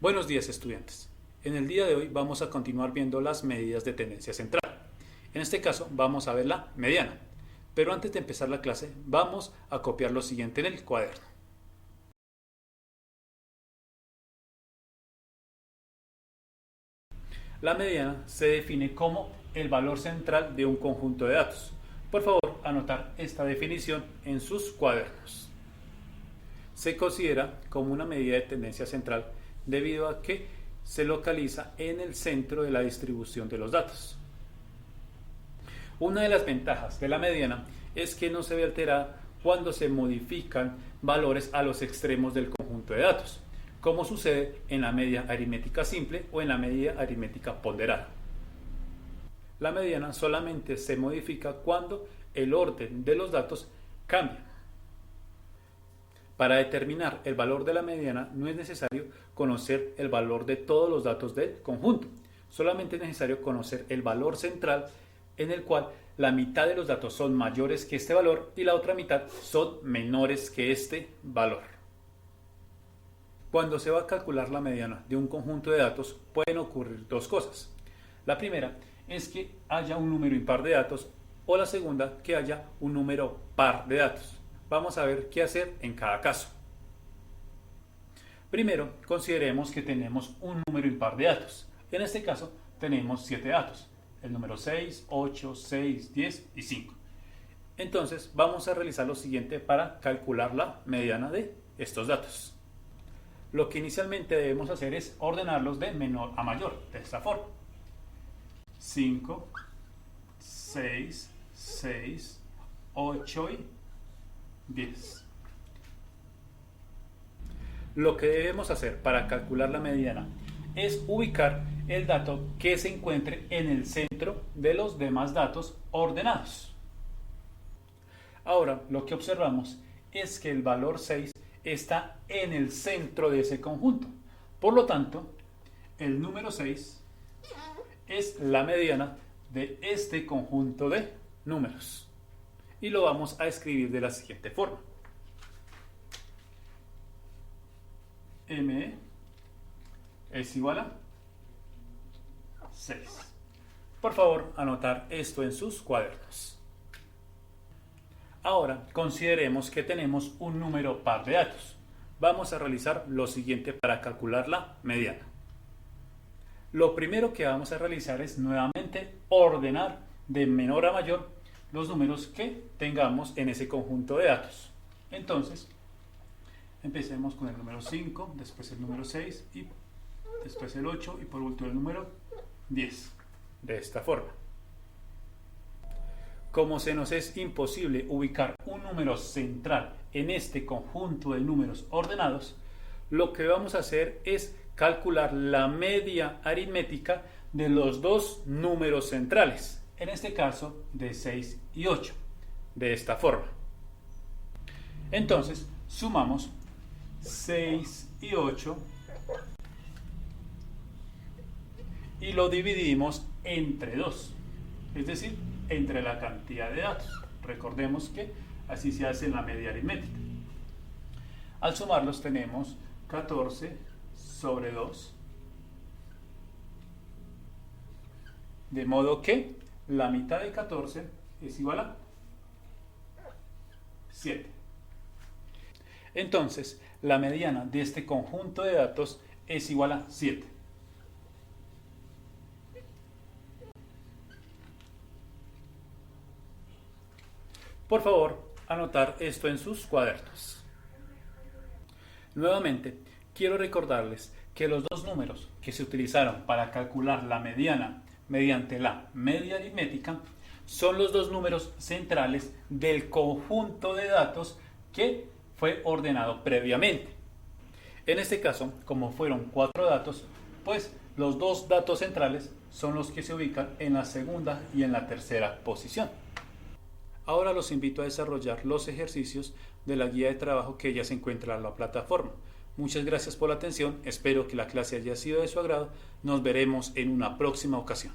Buenos días, estudiantes. En el día de hoy vamos a continuar viendo las medidas de tendencia central. En este caso vamos a ver la mediana. Pero antes de empezar la clase vamos a copiar lo siguiente en el cuaderno. La mediana se define como el valor central de un conjunto de datos. Por favor, anotar esta definición en sus cuadernos. Se considera como una medida de tendencia central debido a que se localiza en el centro de la distribución de los datos. Una de las ventajas de la mediana es que no se ve alterada cuando se modifican valores a los extremos del conjunto de datos, como sucede en la media aritmética simple o en la media aritmética ponderada. La mediana solamente se modifica cuando el orden de los datos cambia. Para determinar el valor de la mediana no es necesario conocer el valor de todos los datos del conjunto, solamente es necesario conocer el valor central en el cual la mitad de los datos son mayores que este valor y la otra mitad son menores que este valor. Cuando se va a calcular la mediana de un conjunto de datos pueden ocurrir dos cosas. La primera es que haya un número impar de datos o la segunda que haya un número par de datos. Vamos a ver qué hacer en cada caso. Primero, consideremos que tenemos un número impar de datos. En este caso, tenemos 7 datos. El número 6, 8, 6, 10 y 5. Entonces, vamos a realizar lo siguiente para calcular la mediana de estos datos. Lo que inicialmente debemos hacer es ordenarlos de menor a mayor, de esta forma. 5, 6, 6, 8 y 10. Lo que debemos hacer para calcular la mediana es ubicar el dato que se encuentre en el centro de los demás datos ordenados. Ahora, lo que observamos es que el valor 6 está en el centro de ese conjunto. Por lo tanto, el número 6 es la mediana de este conjunto de números. Y lo vamos a escribir de la siguiente forma. M es igual a 6. Por favor, anotar esto en sus cuadernos. Ahora, consideremos que tenemos un número par de datos. Vamos a realizar lo siguiente para calcular la mediana. Lo primero que vamos a realizar es nuevamente ordenar de menor a mayor los números que tengamos en ese conjunto de datos. Entonces, empecemos con el número 5, después el número 6 y después el 8 y por último el número 10. De esta forma. Como se nos es imposible ubicar un número central en este conjunto de números ordenados, lo que vamos a hacer es calcular la media aritmética de los dos números centrales, en este caso de 6 y 8, de esta forma. Entonces, sumamos 6 y 8 y lo dividimos entre 2, es decir, entre la cantidad de datos. Recordemos que así se hace en la media aritmética. Al sumarlos tenemos 14 sobre 2, de modo que la mitad de 14 es igual a 7. Entonces, la mediana de este conjunto de datos es igual a 7. Por favor, anotar esto en sus cuadernos. Nuevamente, quiero recordarles que los dos números que se utilizaron para calcular la mediana mediante la media aritmética son los dos números centrales del conjunto de datos que fue ordenado previamente. En este caso, como fueron 4 datos, pues los dos datos centrales son los que se ubican en la segunda y en la tercera posición. Ahora los invito a desarrollar los ejercicios de la guía de trabajo que ya se encuentra en la plataforma. Muchas gracias por la atención, espero que la clase haya sido de su agrado, nos veremos en una próxima ocasión.